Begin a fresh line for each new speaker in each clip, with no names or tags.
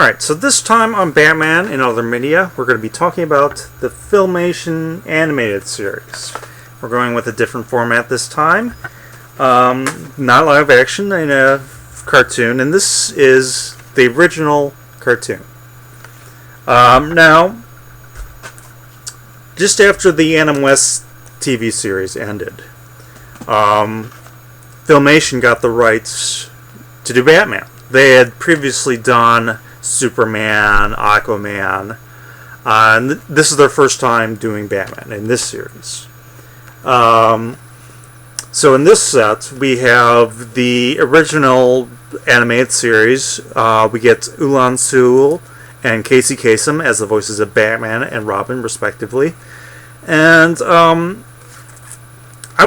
Alright, so this time on Batman and Other Media, we're going to be talking about the Filmation animated series. We're going with a different format this time. Not live action, in a cartoon, and this is the original cartoon. Now, just after the Adam West TV series ended, Filmation got the rights to do Batman. They had previously done Superman, Aquaman, and this is their first time doing Batman in this series. So in this set, we have the original animated series. We get Ulan Sewell and Casey Kasem as the voices of Batman and Robin, respectively. And I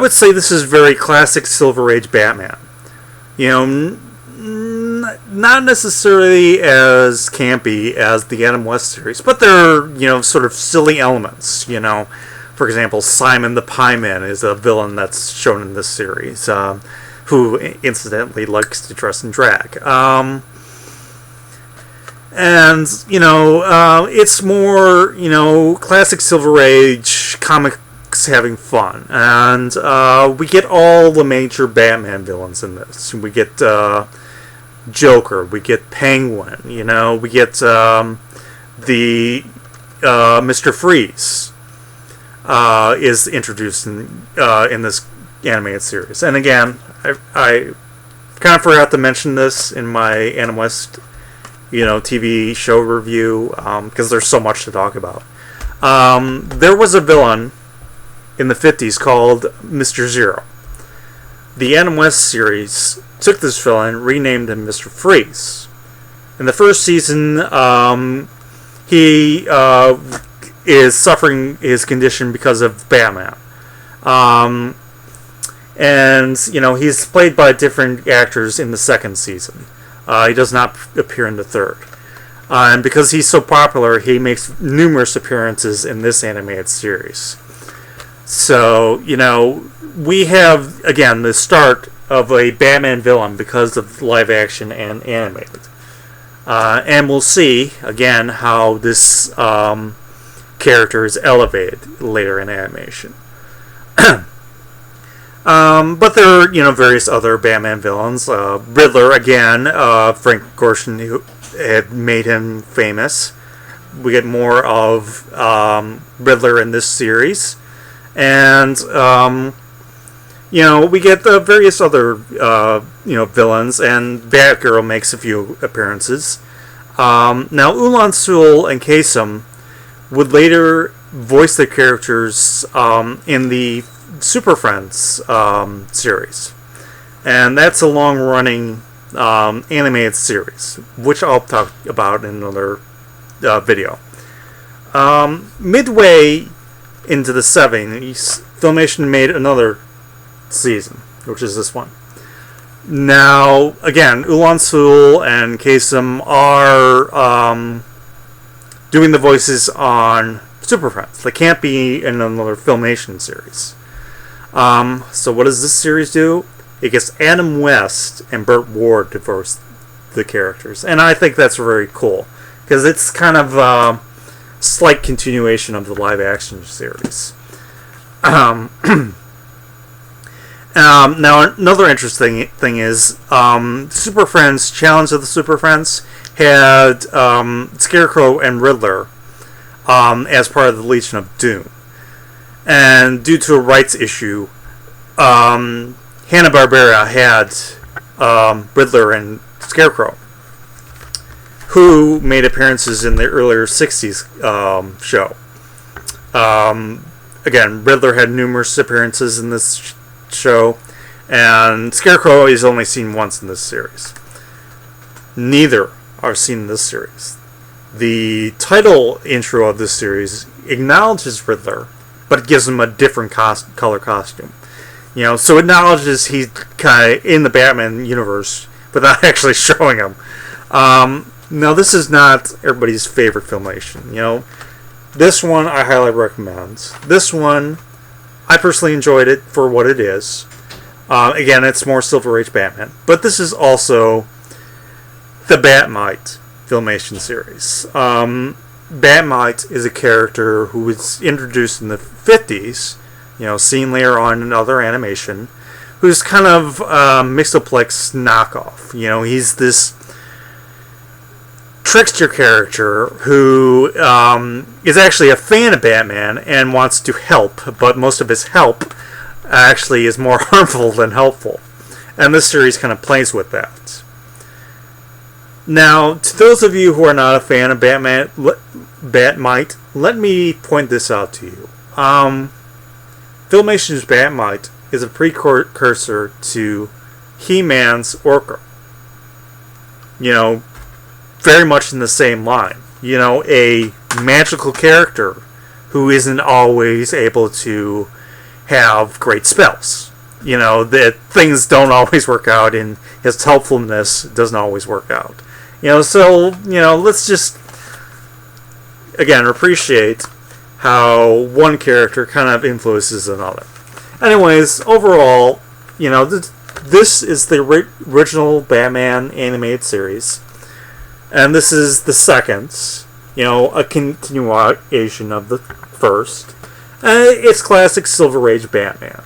would say this is very classic Silver Age Batman. You know, not necessarily as campy as the Adam West series, but there are, you know, sort of silly elements. You know, for example, Simon the Pie Man is a villain that's shown in this series, who incidentally likes to dress in drag. And, you know, it's more, you know, classic Silver Age comics having fun. And we get all the major Batman villains in this. We get Joker, we get Penguin, you know, we get the Mr. Freeze is introduced in this animated series. And again, I kind of forgot to mention this in my Adam West, you know, TV show review, because there's so much to talk about. There was a villain in the 50s called Mr. Zero. The Adam West series took this villain, renamed him Mr. Freeze. In the first season, he is suffering his condition because of Batman. And, you know, he's played by different actors in the second season. He does not appear in the third. And because he's so popular, he makes numerous appearances in this animated series. So, you know, we have, again, the start of a Batman villain because of live action and animated. And we'll see, again, how this character is elevated later in animation. But there are, you know, various other Batman villains. Riddler, again, Frank Gorshin, who had made him famous. We get more of Riddler in this series. And, you know, we get various other, you know, villains, and Batgirl makes a few appearances. Now, Ulan Sewell and Kasem would later voice their characters in the Super Friends series. And that's a long-running animated series, which I'll talk about in another video. Midway into the 70s, Filmation made another season, which is this one. Now, again, Ulan Sewell and Kasem are doing the voices on Super Friends. They can't be in another Filmation series. So what does this series do? It gets Adam West and Burt Ward to voice the characters. And I think that's very cool, because it's kind of a slight continuation of the live action series. Now, another interesting thing is Super Friends, Challenge of the Super Friends, had Scarecrow and Riddler as part of the Legion of Doom. And due to a rights issue, Hanna-Barbera had Riddler and Scarecrow, who made appearances in the earlier 60s show. Again, Riddler had numerous appearances in this show, and Scarecrow is only seen once in this series. Neither are seen in this series. The title intro of this series acknowledges Riddler, but it gives him a different color costume. You know, so it acknowledges he's kind of in the Batman universe without actually showing him. Now, this is not everybody's favorite Filmation. You know, this one I highly recommend. This one, I personally enjoyed it for what it is. Again, it's more Silver Age Batman. But this is also the Bat-Mite Filmation series. Bat-Mite is a character who was introduced in the 50s, seen later on in other animation, who's kind of Mixoplex knockoff. He's this trickster character who is actually a fan of Batman and wants to help, but most of his help actually is more harmful than helpful. And this series kind of plays with that. Now, to those of you who are not a fan of Bat-Mite, let me point this out to you. Filmation's Bat-Mite is a precursor to He-Man's Orca. Very much in the same line. A magical character who isn't always able to have great spells. That things don't always work out, and his helpfulness doesn't always work out. Let's just, again, appreciate how one character kind of influences another. Anyways, overall, this is the original Batman animated series. And this is the second, a continuation of the first. It's classic Silver Age Batman,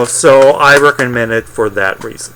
so I recommend it for that reason.